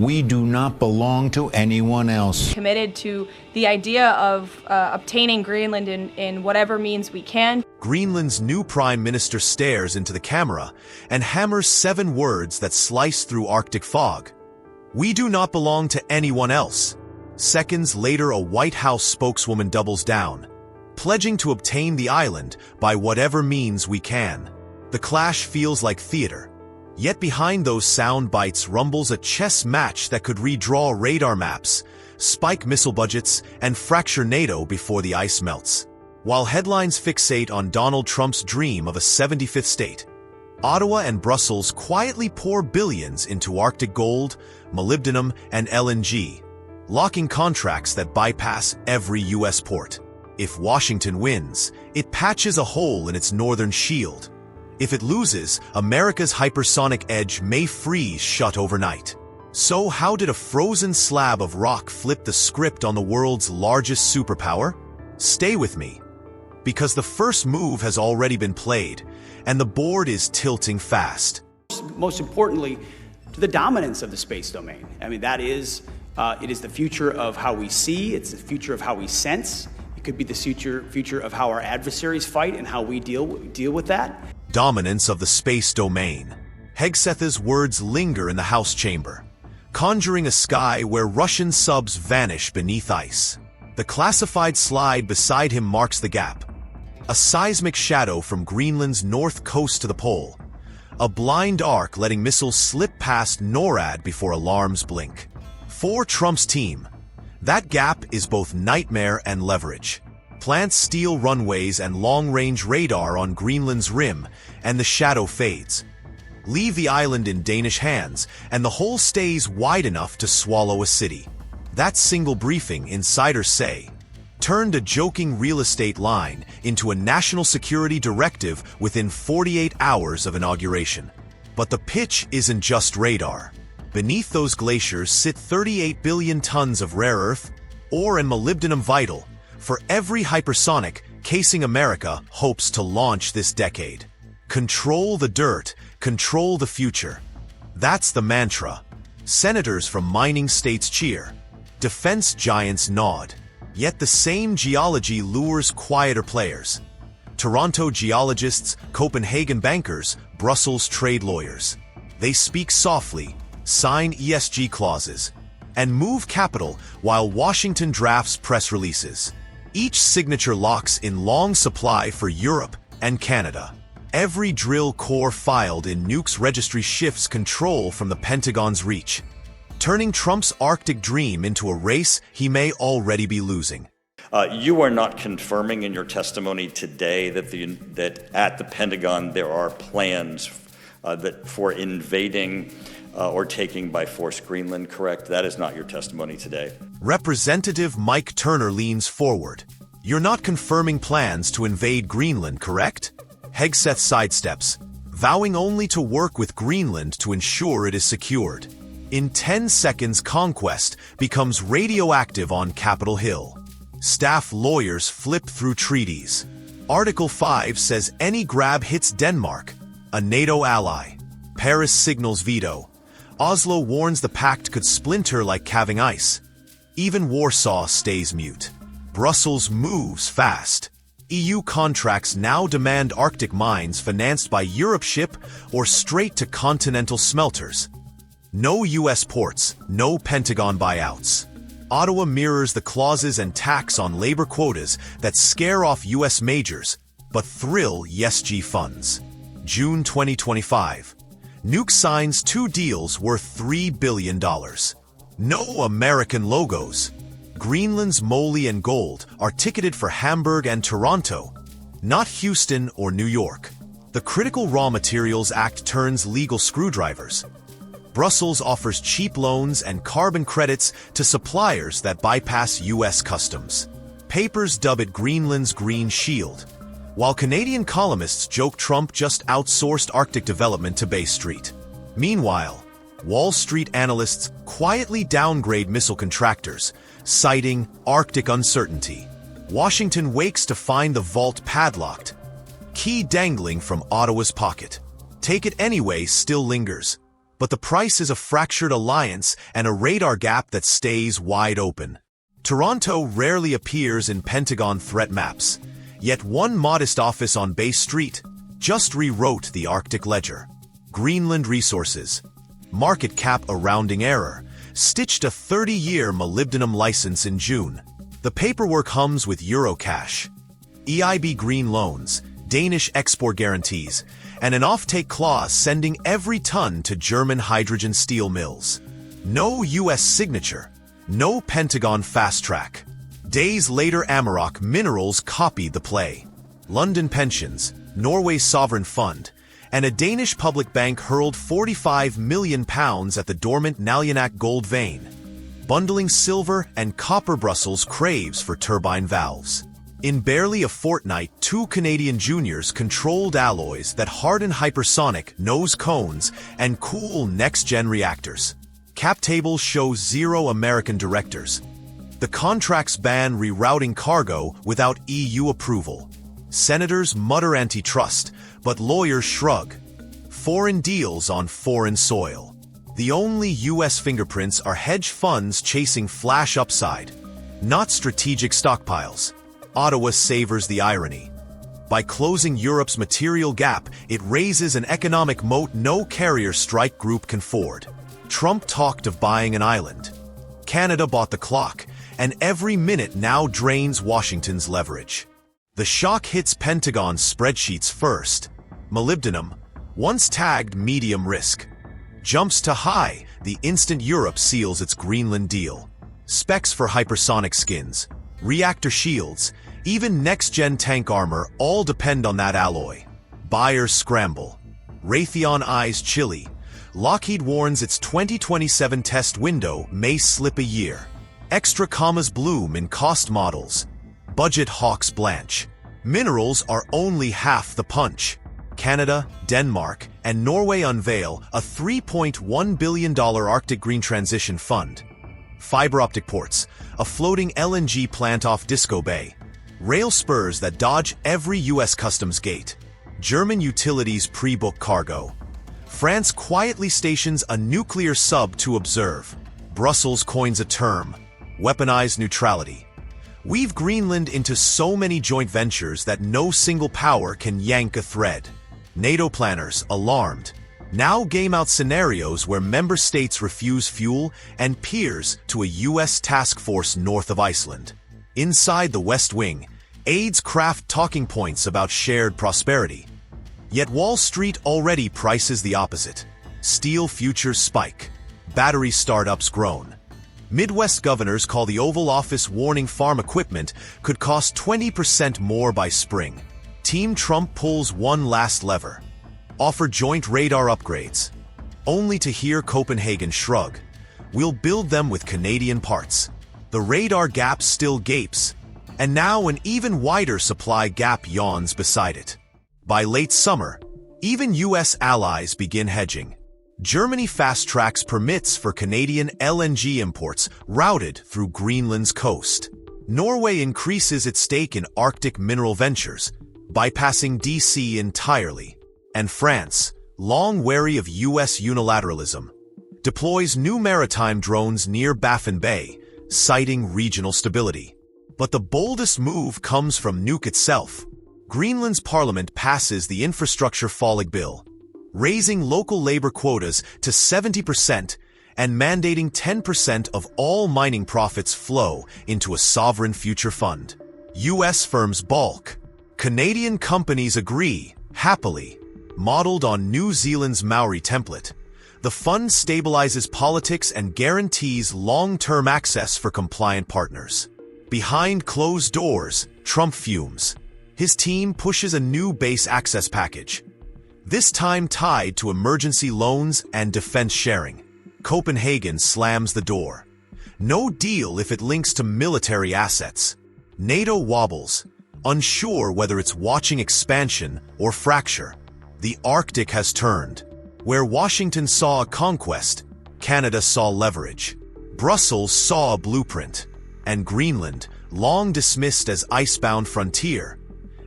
We do not belong to anyone else. Committed to the idea of obtaining Greenland in whatever means we can. Greenland's new prime minister stares into the camera and hammers 7 words that slice through Arctic fog. We do not belong to anyone else. Seconds later, a White House spokeswoman doubles down, pledging to obtain the island by whatever means we can. The clash feels like theater. Yet behind those sound bites rumbles a chess match that could redraw radar maps, spike missile budgets, and fracture NATO before the ice melts. While headlines fixate on Donald Trump's dream of a 75th state, Ottawa and Brussels quietly pour billions into Arctic gold, molybdenum, and LNG, locking contracts that bypass every U.S. port. If Washington wins, it patches a hole in its northern shield. If it loses, America's hypersonic edge may freeze shut overnight. So how did a frozen slab of rock flip the script on the world's largest superpower? Stay with me, because the first move has already been played, and the board is tilting fast. Most importantly, to the dominance of the space domain. I mean, that is, it is the future of how we see, it's the future of how we sense. It could be the future of how our adversaries fight and how we deal with that. Dominance of the space domain. Hegseth's words linger in the House chamber, conjuring a sky where Russian subs vanish beneath ice. The classified slide beside him marks the gap. A seismic shadow from Greenland's north coast to the pole. A blind arc letting missiles slip past NORAD before alarms blink. For Trump's team, that gap is both nightmare and leverage. Plant steel runways and long-range radar on Greenland's rim, and the shadow fades. Leave the island in Danish hands, and the hole stays wide enough to swallow a city. That single briefing, insiders say, turned a joking real estate line into a national security directive within 48 hours of inauguration. But the pitch isn't just radar. Beneath those glaciers sit 38 billion tons of rare earth, ore and molybdenum vital, for every hypersonic casing America hopes to launch this decade. Control the dirt, control the future. That's the mantra. Senators from mining states cheer. Defense giants nod. Yet the same geology lures quieter players. Toronto geologists, Copenhagen bankers, Brussels trade lawyers. They speak softly, sign ESG clauses, and move capital while Washington drafts press releases. Each signature locks in long supply for Europe and Canada. Every drill core filed in nukes registry shifts control from the Pentagon's reach, turning Trump's Arctic dream into a race he may already be losing. You are not confirming in your testimony today that at the Pentagon there are plans for invading or taking by force Greenland, correct? That is not your testimony today. Representative Mike Turner leans forward. You're not confirming plans to invade Greenland, correct? Hegseth sidesteps, vowing only to work with Greenland to ensure it is secured. In 10 seconds, conquest becomes radioactive on Capitol Hill. Staff lawyers flip through treaties. Article 5 says any grab hits Denmark, a NATO ally. Paris signals veto. Oslo warns the pact could splinter like calving ice. Even Warsaw stays mute. Brussels moves fast. EU contracts now demand Arctic mines financed by Europe ship or straight to continental smelters. No US ports, no Pentagon buyouts. Ottawa mirrors the clauses and tax on labor quotas that scare off US majors, but thrill ESG funds. June 2025. Nuke signs 2 deals worth $3 billion. No American logos. Greenland's moly and gold are ticketed for Hamburg and Toronto, not Houston or New York. The Critical Raw Materials Act turns legal screwdrivers. Brussels offers cheap loans and carbon credits to suppliers that bypass US customs. Papers dub it Greenland's Green Shield, while Canadian columnists joke Trump just outsourced Arctic development to Bay Street. Meanwhile, Wall Street analysts quietly downgrade missile contractors, citing Arctic uncertainty. Washington wakes to find the vault padlocked, key dangling from Ottawa's pocket. Take it anyway still lingers, But the price is a fractured alliance and a radar gap that stays wide open. Toronto rarely appears in Pentagon threat maps, yet one modest office on Bay Street just rewrote the Arctic ledger. Greenland Resources, market cap a rounding error, stitched a 30-year molybdenum license in June. The paperwork hums with Eurocash, EIB green loans, Danish export guarantees, and an offtake clause sending every ton to German hydrogen steel mills. No U.S. signature, no Pentagon fast track. Days later, Amaroq Minerals copied the play. London Pensions, Norway's sovereign fund, and a Danish public bank hurled £45 million at the dormant Nalyanak gold vein. Bundling silver and copper, Brussels craves for turbine valves. In barely a fortnight, two Canadian juniors controlled alloys that harden hypersonic nose cones and cool next-gen reactors. Cap tables show 0 American directors. The contracts ban rerouting cargo without EU approval. Senators mutter antitrust, but lawyers shrug. Foreign deals on foreign soil. The only U.S. fingerprints are hedge funds chasing flash upside, not strategic stockpiles. Ottawa savors the irony. By closing Europe's material gap, it raises an economic moat no carrier strike group can ford. Trump talked of buying an island. Canada bought the clock, and every minute now drains Washington's leverage. The shock hits Pentagon spreadsheets first. Molybdenum, once tagged medium risk, jumps to high the instant Europe seals its Greenland deal. Specs for hypersonic skins, reactor shields, even next-gen tank armor all depend on that alloy. Buyers scramble. Raytheon eyes chilly. Lockheed warns its 2027 test window may slip a year. Extra commas bloom in cost models. Budget hawks blanch. Minerals are only half the punch. Canada, Denmark, and Norway unveil a $3.1 billion Arctic Green Transition Fund. Fiber optic ports, a floating LNG plant off Disco Bay. Rail spurs that dodge every U.S. customs gate. German utilities pre-book cargo. France quietly stations a nuclear sub to observe. Brussels coins a term, weaponized neutrality. Weave Greenland into so many joint ventures that no single power can yank a thread. NATO planners, alarmed, now game out scenarios where member states refuse fuel and peers to a U.S. task force north of Iceland. Inside the West Wing, aides craft talking points about shared prosperity. Yet Wall Street already prices the opposite. Steel futures spike. Battery startups groan. Midwest governors call the Oval Office warning farm equipment could cost 20% more by spring. Team Trump pulls one last lever. Offer joint radar upgrades. Only to hear Copenhagen shrug. We'll build them with Canadian parts. The radar gap still gapes, and now an even wider supply gap yawns beside it. By late summer, even U.S. allies begin hedging. Germany fast-tracks permits for Canadian LNG imports routed through Greenland's coast. Norway increases its stake in Arctic mineral ventures, bypassing D.C. entirely. And France, long wary of U.S. unilateralism, deploys new maritime drones near Baffin Bay, citing regional stability. But the boldest move comes from Nuuk itself. Greenland's parliament passes the Infrastructure Follig Bill, raising local labor quotas to 70% and mandating 10% of all mining profits flow into a sovereign future fund. U.S. firms balk. Canadian companies agree, happily. Modeled on New Zealand's Maori template, the fund stabilizes politics and guarantees long-term access for compliant partners. Behind closed doors, Trump fumes. His team pushes a new base access package, this time tied to emergency loans and defense sharing. Copenhagen slams the door. No deal if it links to military assets. NATO wobbles, unsure whether it's watching expansion or fracture. The Arctic has turned. Where Washington saw a conquest, Canada saw leverage. Brussels saw a blueprint. And Greenland, long dismissed as icebound frontier,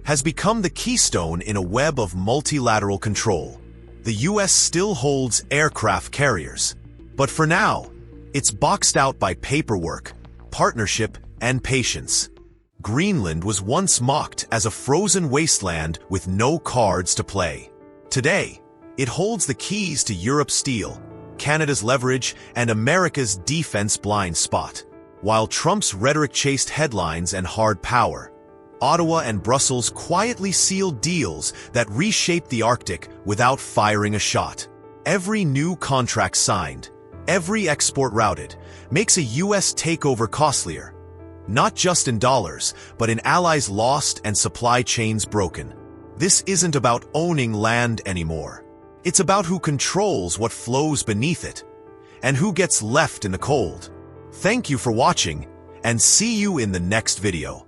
has become the keystone in a web of multilateral control. the US still holds aircraft carriers. But for now, it's boxed out by paperwork, partnership, and patience. Greenland was once mocked as a frozen wasteland with no cards to play. Today, it holds the keys to Europe's steel, Canada's leverage, and America's defense blind spot. While Trump's rhetoric chased headlines and hard power, Ottawa and Brussels quietly sealed deals that reshaped the Arctic without firing a shot. Every new contract signed, every export routed, makes a US takeover costlier. Not just in dollars, but in allies lost and supply chains broken. This isn't about owning land anymore. It's about who controls what flows beneath it, and who gets left in the cold. Thank you for watching, and see you in the next video.